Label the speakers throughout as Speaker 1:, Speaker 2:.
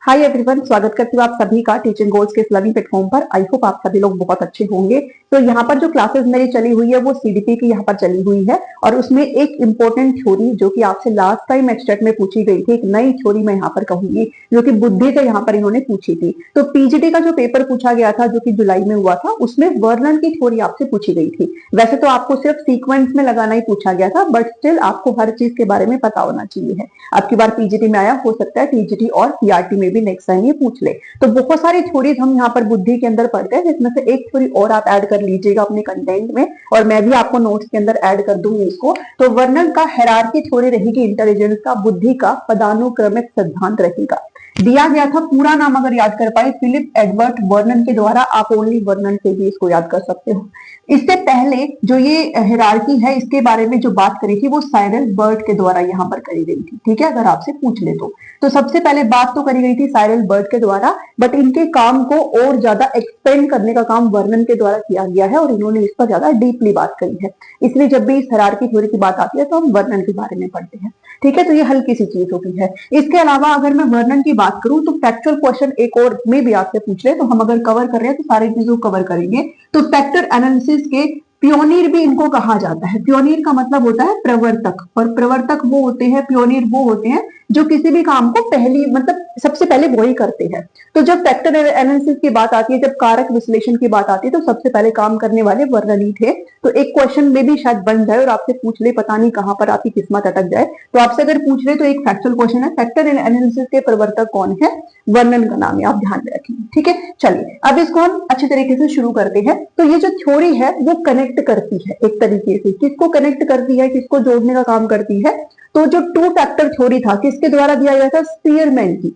Speaker 1: Hi everyone, स्वागत करती हूँ आप सभी का टीचिंग गोल्स के इस लर्निंग प्लेटफॉर्म पर। आई होप आप सभी लोग बहुत अच्छे होंगे। तो यहाँ पर जो क्लासेस मेरी चली हुई है वो सीडीपी की यहाँ पर चली हुई है और उसमें एक इंपॉर्टेंट थ्योरी जो कि आपसे लास्ट टाइम एक्सटेट में पूछी गई थी, एक नई थ्योरी मैं यहाँ पर कहूंगी जो कि बुद्धि से यहाँ पर इन्होंने पूछी थी। तो पीजीटी का जो पेपर पूछा गया था जो कि जुलाई में हुआ था उसमें वर्णन की थ्योरी आपसे पूछी गई थी। वैसे तो आपको सिर्फ सीक्वेंस में लगाना ही पूछा गया था, बट स्टिल आपको हर चीज के बारे में पता होना चाहिए है। अब की बार पीजीटी में आया, हो सकता है टीजीटी और पीआरटी में भी नेक्स्ट टाइम ये पूछ ले। तो बहुत सारी थ्योरीज हम यहाँ पर बुद्धि के अंदर पढ़ते हैं, जिसमें से एक थ्योरी और आप ऐड कर लीजिएगा अपने कंटेंट में और मैं भी आपको नोट्स के अंदर ऐड कर दूंगी इसको। तो वर्णन का हायरार्की थ्योरी रहेगी, इंटेलिजेंस का, बुद्धि का पदानुक्रमिक सिद्धांत रहेगा। दिया गया था पूरा नाम अगर याद कर पाए, फिलिप एडवर्ड वर्णन के द्वारा। आप ओनली वर्णन से भी इसको याद कर सकते हो। इससे पहले जो ये हायरार्की है इसके बारे में जो बात करी थी वो साइरल बर्ट के द्वारा यहाँ पर करी गई थी। ठीक है, अगर आपसे पूछ ले तो सबसे पहले बात तो करी गई थी साइरल बर्ट के द्वारा, बट इनके काम को और ज्यादा एक्सपेंड करने का काम वर्णन के द्वारा किया गया है और इन्होंने इस पर ज्यादा डीपली बात करी है। इसलिए जब भी इस हायरार्की थ्योरी की बात आती है तो हम वर्णन के बारे में पढ़ते हैं। ठीक है, तो ये हल्की सी चीज होती है। इसके अलावा अगर मैं वर्णन की बात करूं तो फैक्चुअल क्वेश्चन एक और में भी आपसे पूछ रहे, तो हम अगर कवर कर रहे हैं तो सारी चीजों को कवर करेंगे। तो फैक्टर एनालिसिस के पियोनियर भी इनको कहा जाता है। पियोनियर का मतलब होता है प्रवर्तक, और प्रवर्तक वो होते हैं, पियोनियर वो होते हैं जो किसी भी काम को पहली मतलब सबसे पहले वो ही करते हैं। तो जब फैक्टर एनालिसिस की बात आती है, जब कारक विश्लेषण की बात आती है, तो सबसे पहले काम करने वाले वर्णन ही थे। तो एक क्वेश्चन में भी शायद बन जाए और आपसे पूछ ले, पता नहीं कहां पर आपकी किस्मत अटक जाए। तो आपसे अगर पूछ ले तो एक फैक्चुअल क्वेश्चन है, फैक्टर एनालिसिस के प्रवर्तक कौन है, वर्णन का नाम है, आप ध्यान में रखेंगे। ठीक है, चलिए अब इसको हम अच्छे तरीके से शुरू करते हैं। तो ये जो थ्योरी है वो कनेक्ट करती है एक तरीके से, किसको कनेक्ट करती है, किसको जोड़ने का काम करती है। तो जो टू फैक्टर थ्योरी था किसके द्वारा दिया गया था, स्पीयरमैन की।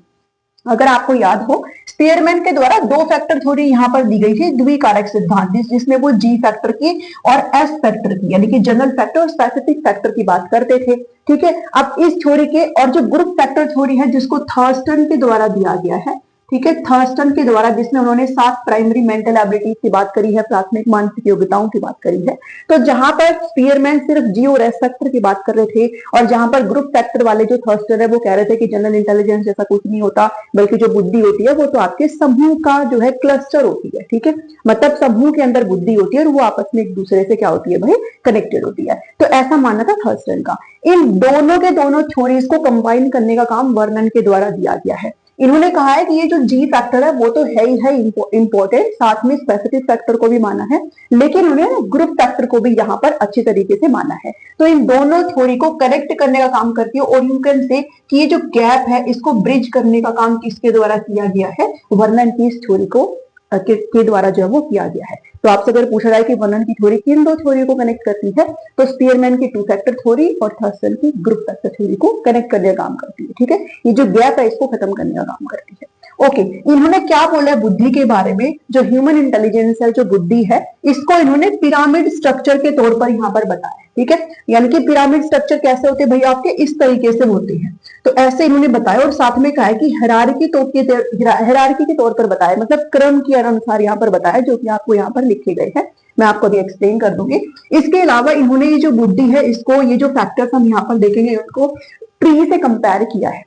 Speaker 1: अगर आपको याद हो, स्पीयरमैन के द्वारा दो फैक्टर थ्योरी यहां पर दी गई थी, द्विकारक सिद्धांत, जिसमें वो जी फैक्टर की और एस फैक्टर की यानी कि जनरल फैक्टर और स्पेसिफिक फैक्टर की बात करते थे। ठीक है, अब इस थ्योरी के और जो ग्रुप फैक्टर थ्योरी है जिसको थर्स्टन के द्वारा दिया गया है, ठीक है, थर्स्टन के द्वारा, जिसमें उन्होंने 7 प्राइमरी मेंटल एबिलिटीज की बात करी है, प्राथमिक मानसिक योग्यताओं की बात करी है। तो जहां पर स्पीयरमैन सिर्फ जी और एस फैक्टर की बात कर रहे थे और जहां पर ग्रुप फैक्टर वाले जो थर्स्टन है वो कह रहे थे कि जनरल इंटेलिजेंस जैसा कुछ नहीं होता, बल्कि जो बुद्धि होती है वो तो आपके समूह का जो है क्लस्टर होती है। ठीक है, मतलब समूह के अंदर बुद्धि होती है और वो आपस में एक दूसरे से क्या होती है भाई, कनेक्टेड होती है। तो ऐसा मानना था थर्स्टन का। इन दोनों के दोनों थ्योरीज को कंबाइन करने का काम वर्णन के द्वारा दिया गया है। इन्होंने कहा है कि ये जो जी फैक्टर है वो तो है ही है इंपॉर्टेंट, साथ में स्पेसिफिक फैक्टर को भी माना है, लेकिन उन्होंने ग्रुप फैक्टर को भी यहाँ पर अच्छी तरीके से माना है। तो इन दोनों थ्योरी को कनेक्ट करने का काम करती है और यू कैन से कि ये जो गैप है इसको ब्रिज करने का काम किसके द्वारा किया गया है, वर्णन की इस थ्योरी को के द्वारा जो है वो किया गया है। तो आपसे अगर पूछा जाए कि वर्णन की थ्योरी किन दो थ्योरी को कनेक्ट करती है, तो स्पीयरमैन की टू फैक्टर थ्योरी और थर्स्टन की ग्रुप फैक्टर थ्योरी को कनेक्ट करने का काम करती है। ठीक है, ये जो गैप है इसको खत्म करने का काम करती है। ओके, इन्होंने क्या बोला है बुद्धि के बारे में, जो ह्यूमन इंटेलिजेंस है, जो बुद्धि है, इसको इन्होंने पिरामिड स्ट्रक्चर के तौर पर यहाँ पर बताया। ठीक है, यानी कि पिरामिड स्ट्रक्चर कैसे होते हैं भाई, आपके इस तरीके से होते हैं। तो ऐसे इन्होंने बताया और साथ में कहा है कि हायरार्की के तौर पर बताया, मतलब क्रम के अनुसार यहाँ पर बताया, जो कि आपको यहाँ पर लिखे गए हैं। मैं आपको अभी एक्सप्लेन कर दूंगी। इसके अलावा इन्होंने ये जो बुद्धि है इसको, ये जो फैक्टर्स हम यहाँ पर देखेंगे उसको ट्री से कंपेयर किया है,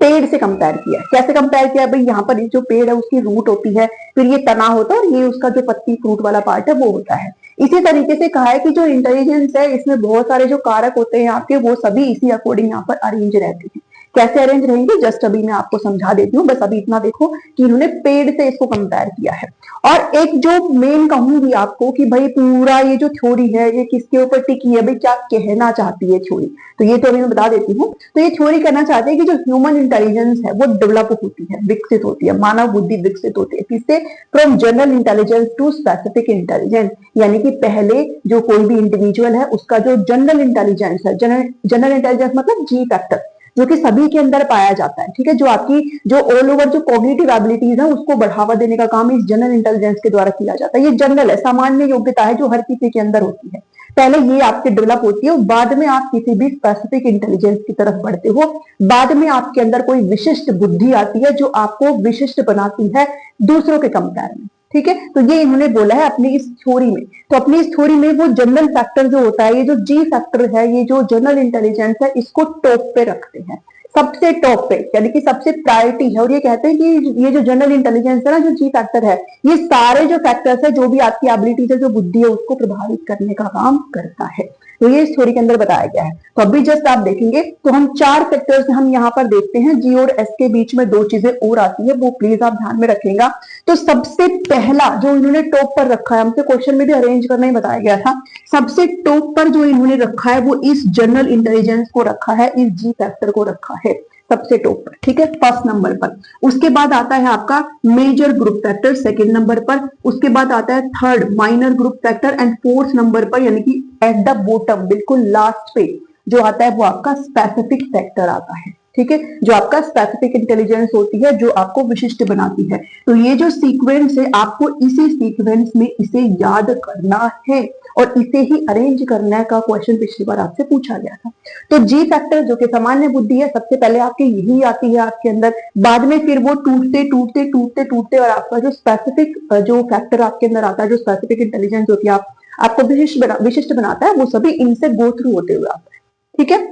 Speaker 1: पेड़ से कंपेयर किया है। कैसे कंपेयर किया भाई, यहाँ पर जो पेड़ है उसकी रूट होती है, फिर ये तना होता है और ये उसका जो पत्ती फ्रूट वाला पार्ट है वो होता है। इसी तरीके से कहा है कि जो इंटेलिजेंस है इसमें बहुत सारे जो कारक होते हैं आपके, वो सभी इसी अकॉर्डिंग यहाँ पर अरेंज रहते हैं। कैसे अरेंज रहेंगे जस्ट अभी मैं आपको समझा देती हूँ, बस अभी इतना देखो कि इन्होंने पेड़ से इसको कंपेयर किया है। और एक जो मेन कहूंगी आपको कि भाई पूरा ये जो थ्योरी है ये किसके ऊपर टिकी है, भाई क्या कहना चाहती है थ्योरी, तो ये तो अभी मैं बता देती हूँ। तो ये थ्योरी कहना चाहते हैं कि जो ह्यूमन इंटेलिजेंस है वो डेवलप होती है, विकसित होती है, मानव बुद्धि विकसित होती है। किससे, from general intelligence to specific intelligence, यानी कि पहले जो कोई भी इंडिविजुअल है उसका जो जनरल इंटेलिजेंस है, जनरल इंटेलिजेंस मतलब जी फैक्टर, जो कि सभी के अंदर पाया जाता है। ठीक है, जो आपकी जो ऑल ओवर जो कॉग्निटिव एबिलिटीज है उसको बढ़ावा देने का काम इस जनरल इंटेलिजेंस के द्वारा किया जाता है। ये जनरल है, सामान्य योग्यता है जो हर किसी के अंदर होती है। पहले ये आपके डेवलप होती है, बाद में आप किसी भी स्पेसिफिक इंटेलिजेंस की तरफ बढ़ते हो, बाद में आपके अंदर कोई विशिष्ट बुद्धि आती है जो आपको विशिष्ट बनाती है दूसरों के कंपेयर में। ठीक है, तो ये इन्होंने बोला है अपनी इस थ्योरी में। तो अपनी इस थ्योरी में वो जनरल फैक्टर जो होता है, ये जो जी फैक्टर है, ये जो जनरल इंटेलिजेंस है, इसको टॉप पे रखते हैं। सबसे टॉप पे, यानी कि सबसे प्रायोरिटी है। और ये कहते हैं कि ये जो जनरल इंटेलिजेंस है ना, जो जी फैक्टर है, ये सारे जो फैक्टर्स है, जो भी आपकी एबिलिटीज है, जो बुद्धि है, उसको प्रभावित करने का काम करता है। तो ये इस थ्योरी के अंदर बताया गया है। तो अभी जस्ट आप देखेंगे तो हम 4 फैक्टर्स हम यहाँ पर देखते हैं। जी और एस के बीच में 2 चीजें और आती है, वो प्लीज आप ध्यान में रखेगा। तो सबसे पहला जो इन्होंने टॉप पर रखा है, हमसे क्वेश्चन में भी अरेंज करना ही बताया गया था, सबसे टॉप पर जो इन्होंने रखा है वो इस जनरल इंटेलिजेंस को रखा है, इस जी फैक्टर को रखा है सबसे टॉप पर, ठीक है, फर्स्ट नंबर पर। उसके बाद आता है आपका major group factor second number पर। उसके बाद आता है third minor group factor and fourth number पर, यानी कि एट द बॉटम बिल्कुल लास्ट पे जो आता है वो आपका स्पेसिफिक फैक्टर आता है, ठीक है, जो आपका स्पेसिफिक इंटेलिजेंस होती है, जो आपको विशिष्ट बनाती है। तो ये जो सीक्वेंस है, आपको इसी सीक्वेंस में इसे याद करना है और इसे ही अरेंज करना है का क्वेश्चन पिछली बार आपसे पूछा गया था। तो जी फैक्टर जो कि सामान्य बुद्धि है, सबसे पहले आपकी यही आती है आपके अंदर, बाद में फिर वो टूटते टूटते टूटते टूटते और आपका जो स्पेसिफिक जो फैक्टर आपके अंदर आता है, जो स्पेसिफिक इंटेलिजेंस होती है, आपको विशिष्ट बनाता है, वो सभी इनसे गो थ्रू होते हुए आता है, ठीक है।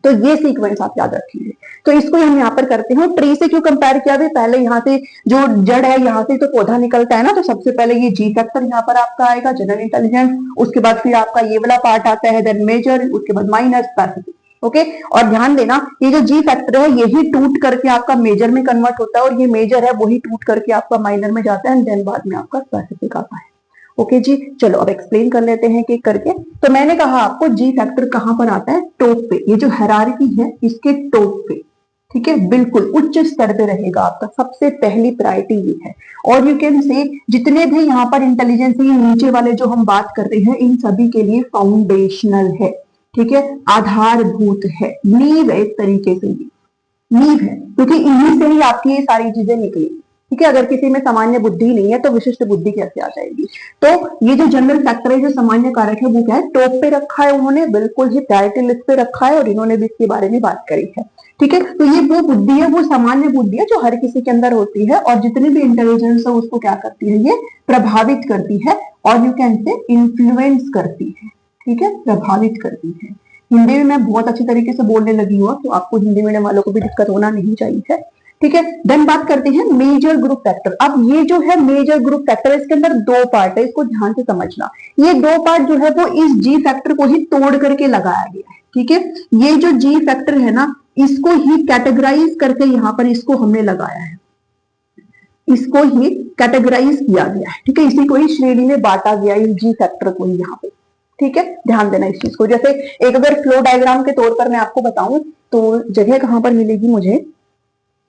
Speaker 1: तो ये सीक्वेंस आप याद रखिए। तो इसको हम यहाँ पर करते हैं। ट्री से क्यों कंपेयर किया? भी पहले यहाँ से जो जड़ है, यहाँ से तो पौधा निकलता है ना, तो सबसे पहले ये जी फैक्टर यहाँ पर आपका आएगा, जनरल इंटेलिजेंस। उसके बाद फिर आपका ये वाला पार्ट आता है, देन मेजर, उसके बाद माइनर, स्पेसिफिक, ओके। और ध्यान देना, ये जो जी फैक्टर है यही टूट करके आपका मेजर में कन्वर्ट होता है, और ये मेजर है वही टूट करके आपका माइनर में जाता है, एंड देन बाद में आपका स्पेसिफिक आता है। ओके जी, चलो अब एक्सप्लेन कर लेते हैं कि करके। तो मैंने कहा आपको जी फैक्टर कहां पर आता है? टॉप पे। ये जो हायरार्की है इसके टॉप पे, ठीक है, बिल्कुल उच्च स्तर पे रहेगा आपका, सबसे पहली प्रायोरिटी ये है। और यू कैन से जितने भी यहाँ पर इंटेलिजेंस ये नीचे वाले जो हम बात कर रहे हैं, इन सभी के लिए फाउंडेशनल है, ठीक है, आधारभूत है, नींव है, एक तरीके से ये नींव है, क्योंकि इन्हीं से ही आपकी ये सारी चीजें निकली, ठीक है। अगर किसी में सामान्य बुद्धि नहीं है तो विशिष्ट बुद्धि कैसे आ जाएगी? तो ये जो जनरल फैक्टर है, जो सामान्य कारक है, वो क्या है? टॉप पे रखा है उन्होंने, बिल्कुल ही प्रायोरिटी लिस्ट पे रखा है, और इन्होंने भी इसके बारे में बात करी है, ठीक है। तो ये वो बुद्धि है, वो सामान्य बुद्धि है जो हर किसी के अंदर होती है, और जितनी भी इंटेलिजेंस है उसको क्या करती है? ये प्रभावित करती है, और यू कैन से इन्फ्लुएंस करती है, ठीक है, प्रभावित करती है। हिंदी में मैं बहुत अच्छी तरीके से बोलने लगी हूँ, तो आपको हिंदी मीडियम वालों को भी दिक्कत होना नहीं चाहिए, ठीक है। देन बात करते हैं मेजर ग्रुप फैक्टर। अब ये जो है मेजर ग्रुप फैक्टर, इसके अंदर 2 पार्ट है, इसको ध्यान से समझना। ये 2 पार्ट जो है वो इस जी फैक्टर को ही तोड़ करके लगाया गया है, ठीक है। ये जो जी फैक्टर है ना, इसको ही कैटेगराइज करके यहाँ पर इसको हमने लगाया है, इसको ही कैटेगराइज किया गया है, ठीक है, इसी को ही श्रेणी में बांटा गया है, इस जी फैक्टर को ही यहाँ पे, ठीक है। ध्यान देना इस चीज को। जैसे एक अगर फ्लो डायग्राम के तौर पर मैं आपको बताऊं, तो जगह कहां पर मिलेगी मुझे?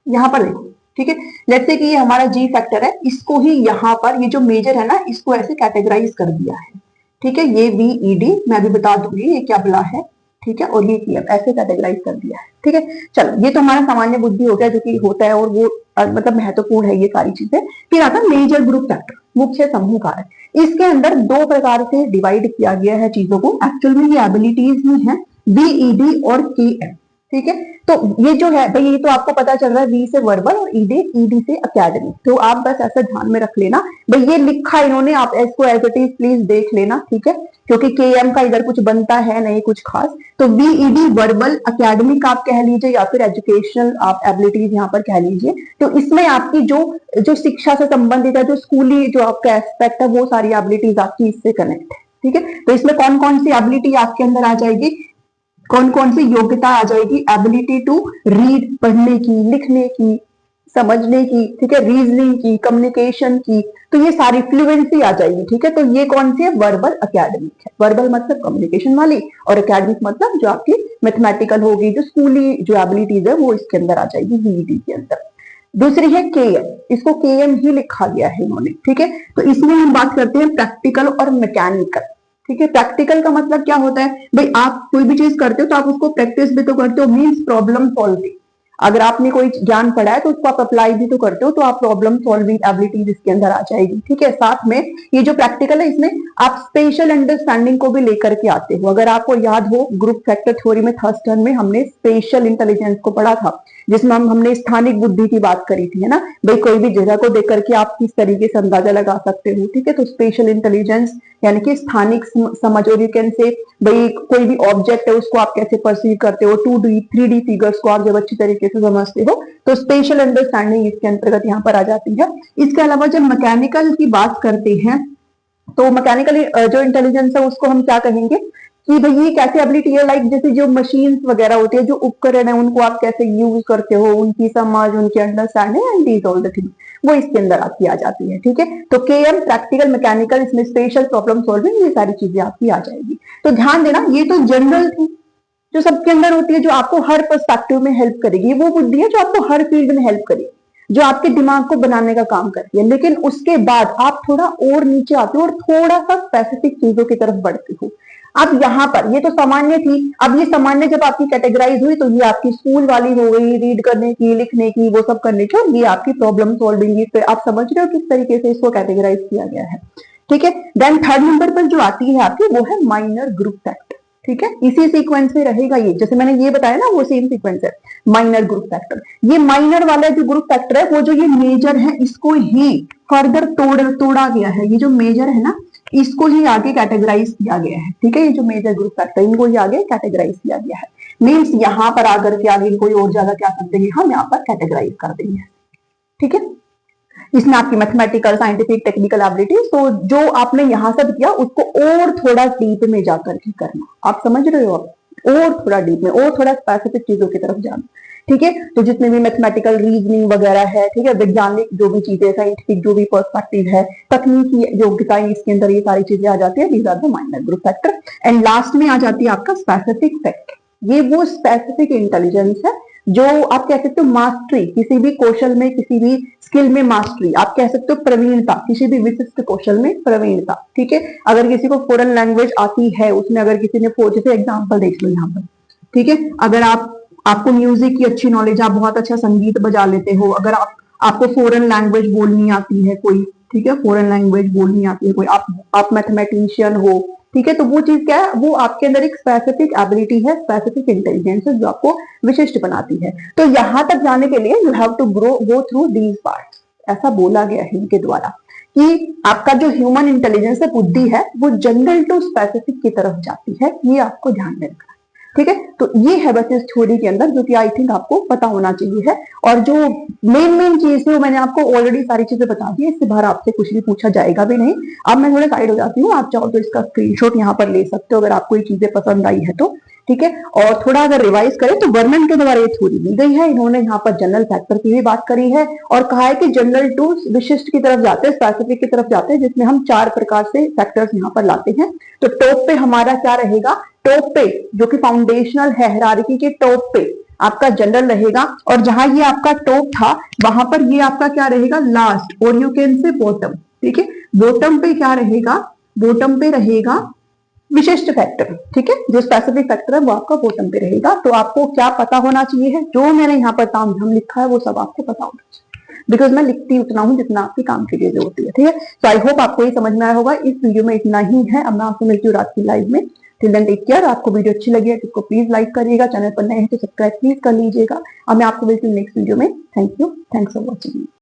Speaker 1: यहाँ पर देखो, ठीक है। लेट्स से कि ये हमारा जी फैक्टर है, इसको ही यहाँ पर ये जो मेजर है ना, इसको ऐसे कैटेगराइज कर दिया है, ठीक है। ये VED मैं भी बता दूंगी ये क्या बला है, ठीक है, और ये PM ऐसे कैटेगराइज कर दिया है, ठीक है। चलो, ये तो हमारा सामान्य बुद्धि हो गया, जो कि होता है, और वो मतलब महत्वपूर्ण है ये सारी चीजें। फिर आता है मेजर ग्रुप फैक्टर, मुख्य समूह कारक। इसके अंदर 2 प्रकार से डिवाइड किया गया है चीजों को। एक्चुअल में ये एबिलिटीज ही है, VED और KM, ठीक है। तो ये जो है भाई, ये तो आपको पता चल रहा है, V से वर्बल और ED से एकेडमिक। तो आप बस ऐसा ध्यान में रख लेना भाई, ये लिखा इन्होंने, आप इसको एज इट इज प्लीज देख लेना, ठीक है, क्योंकि KM का इधर कुछ बनता है नहीं कुछ खास। तो VED वर्बल, एकेडमिक आप कह लीजिए, या फिर एजुकेशनल आप एबिलिटीज यहाँ पर कह लीजिए। तो इसमें आपकी जो शिक्षा से संबंधित है, जो स्कूली जो आपका एस्पेक्ट है, वो सारी एबिलिटीज आपकी इससे कनेक्ट है, ठीक है। तो इसमें कौन कौन सी एबिलिटी आपके अंदर आ जाएगी, कौन कौन सी योग्यता आ जाएगी? एबिलिटी टू रीड, पढ़ने की, लिखने की, समझने की, ठीक है, रीजनिंग की, कम्युनिकेशन की, तो ये सारी फ्लुएंसी आ जाएगी, ठीक है। तो ये कौन सी है? वर्बल एकेडमिक है। वर्बल मतलब कम्युनिकेशन वाली, और एकेडमिक मतलब जो आपकी मैथमेटिकल होगी, जो स्कूली जो एबिलिटीज है, वो इसके अंदर आ जाएगी VED के अंदर। दूसरी है KM, इसको KM ही लिखा गया है इन्होंने, ठीक है। तो इसमें हम बात करते हैं प्रैक्टिकल और मैकेनिकल, ठीक है। प्रैक्टिकल का मतलब क्या होता है भाई, आप कोई भी चीज करते हो तो आप उसको प्रैक्टिस भी तो करते हो, मींस प्रॉब्लम सॉल्विंग। अगर आपने कोई ज्ञान पढ़ा है तो उसको आप अप्लाई भी तो करते हो, तो आप प्रॉब्लम सॉल्विंग एबिलिटीज इसके अंदर आ जाएगी, ठीक है। साथ में ये जो प्रैक्टिकल है, इसमें आप स्पेशल अंडरस्टैंडिंग को भी लेकर के आते हो। अगर आपको याद हो, ग्रुप फैक्टर थ्योरी में थर्ड टर्म में हमने स्पेशल इंटेलिजेंस को पढ़ा था, जिसमें हमने स्थानिक बुद्धि की बात करी थी, है ना। भाई कोई भी जगह को देख करके आप किस तरीके से अंदाजा लगा सकते हो, ठीक है। तो स्पेशल इंटेलिजेंस यानी कि स्थानिक समझ, और यू कैन से भाई कोई भी ऑब्जेक्ट है उसको आप कैसे परसीव करते हो, 2D 3D फिगर्स को आप जब अच्छी तरीके से समझते हो तो स्पेशल अंडरस्टैंडिंग इसके अंतर्गत यहाँ पर आ जाती है। इसके अलावा जब मैकेनिकल की बात करते हैं तो मैकेनिकली जो इंटेलिजेंस है उसको हम क्या कहेंगे कि भाई ये कैसे एबिलिटी है, लाइक जैसे जो मशीन्स वगैरह होती है, जो उपकरण है उनको आप कैसे यूज करते हो, उनकी समझ, उनकी understanding and these all the thing वो इसके अंदर आपकी आ जाती है, ठीक है। तो केएम प्रैक्टिकल, मैकेनिकल, इसमें स्पेशल प्रॉब्लम सॉल्विंग, ये सारी चीजें आपकी आ जाएगी। तो ध्यान देना, ये तो जनरल थी जो सबके अंदर होती है, जो आपको हर पर्सपेक्टिव में हेल्प करेगी। वो बुद्धि है जो आपको हर फील्ड में हेल्प करेगी, जो आपके दिमाग को बनाने का काम करती है। लेकिन उसके बाद आप थोड़ा और नीचे आते हो और थोड़ा सा स्पेसिफिक चीजों की तरफ बढ़ते हो। अब यहाँ पर ये तो सामान्य थी, अब ये सामान्य जब आपकी कैटेगराइज हुई तो ये आपकी स्कूल वाली हो गई, रीड करने की, लिखने की, वो सब करने की, और ये आपकी प्रॉब्लम सॉल्विंग की। फिर आप समझ रहे हो किस तरीके से इसको कैटेगराइज किया गया है, ठीक है। देन थर्ड नंबर पर जो आती है आपकी वो है माइनर ग्रुप फैक्टर, ठीक है। इसी सीक्वेंस में रहेगा ये, जैसे मैंने ये बताया ना वो सेम सीक्वेंस है। माइनर ग्रुप फैक्टर, ये माइनर वाला जो ग्रुप फैक्टर है वो जो ये मेजर है इसको ही फर्दर तोड़ा गया है। ये जो मेजर है ना इसको ही आगे कैटेगराइज किया गया है, ठीक है। ये जो मेजर ग्रुप फैक्टर इनको ही आगे कैटेगराइज किया गया है। मीन्स यहाँ पर आकर के आगे कोई और ज्यादा क्या कर देंगे, हम यहाँ पर कैटेगराइज कर देंगे, ठीक है। इसमें आपकी मैथमेटिकल, साइंटिफिक, टेक्निकल एबिलिटीज, तो जो आपने यहां सब किया उसको और थोड़ा डीप में जाकर के करना। आप समझ रहे हो, और थोड़ा डीप में और थोड़ा स्पेसिफिक चीजों की तरफ जाना, ठीक है। तो जितने भी मैथमेटिकल रीजनिंग वगैरह है, ठीक है, वैज्ञानिक जो भी चीजें, साइंटिफिक जो भी पर्सपेक्टिव है, तकनीकी योग्यताएं, इसके अंदर ये सारी चीजें आ जाती है। These are the minor group factor. And last में आ जाती है आपका स्पेसिफिक फैक्टर। ये वो स्पेसिफिक इंटेलिजेंस है जो आप कह सकते हो मास्टरी, किसी भी कौशल में, किसी भी स्किल में मास्टरी, आप कह सकते हो प्रवीणता, किसी भी विशिष्ट कौशल में प्रवीणता, ठीक है। अगर किसी को फॉरेन लैंग्वेज आती है, उसमें अगर किसी ने, जैसे एग्जांपल देख लो यहाँ पर, ठीक है। अगर आपको म्यूजिक की अच्छी नॉलेज, आप बहुत अच्छा संगीत बजा लेते हो, अगर आपको फॉरेन लैंग्वेज बोलनी आती है कोई, ठीक है, फॉरेन लैंग्वेज बोलनी आती है कोई, आप मैथमेटिशियन हो, ठीक है, तो वो चीज क्या है, वो आपके अंदर एक स्पेसिफिक एबिलिटी है, स्पेसिफिक इंटेलिजेंस है जो आपको विशिष्ट बनाती है। तो यहां तक जाने के लिए you have to go through these parts. ऐसा बोला गया है इनके द्वारा कि आपका जो ह्यूमन इंटेलिजेंस है, बुद्धि है, वो जनरल टू स्पेसिफिक की तरफ जाती है। ये आपको ध्यान में रखना है, ठीक है। तो ये है बस इस थ्योरी के अंदर, जो कि आई थिंक आपको पता होना चाहिए है। और जो मेन चीज है वो मैंने आपको ऑलरेडी सारी चीजें बता दी है, इससे बाहर आपसे कुछ भी पूछा जाएगा भी नहीं। अब मैं थोड़ा साइड हो जाती हूँ, आप चाहो तो इसका स्क्रीनशॉट यहाँ पर ले सकते हो अगर आपको ये चीजें पसंद आई है तो, ठीक है। और थोड़ा अगर रिवाइज करें तो वर्णन के द्वारा ये थ्योरी दी गई है। इन्होंने यहाँ पर जनरल फैक्टर की भी बात करी है और कहा है कि जनरल टू विशिष्ट की तरफ जाते हैं, स्पेसिफिक की तरफ जाते हैं, जिसमें हम 4 प्रकार से फैक्टर्स यहाँ पर लाते हैं। तो टॉप पे हमारा क्या रहेगा, टॉप पे जो कि फाउंडेशनल है, हायरार्की के टॉप पे आपका जनरल रहेगा, और जहां ये आपका टॉप था वहां पर ये आपका क्या रहेगा, लास्ट, और यू कैन से बॉटम, ठीक है। बॉटम पे क्या रहेगा, बॉटम पे रहेगा विशिष्ट फैक्टर, ठीक है। जो स्पेसिफिक फैक्टर है वो आपका बॉटम पे रहेगा। तो आपको क्या पता होना चाहिए है, जो मैंने यहाँ पर तामझाम लिखा है वो सब आपको पता होना चाहिए, बिकॉज मैं लिखती उतना हूँ जितना आपकी काम की चीजें होती है, ठीक है। सो आई होप आपको ये समझ में आया होगा। इस वीडियो में इतना ही है। अब मैं आपसे मिलती हूँ रात की लाइव में। Till then take care. आपको वीडियो अच्छी लगी है तो इसको प्लीज लाइक करिएगा, चैनल पर नए हैं तो सब्सक्राइब प्लीज कर लीजिएगा। अब मैं आपको मिलती हूँ नेक्स्ट वीडियो में। Thank you, thanks for watching.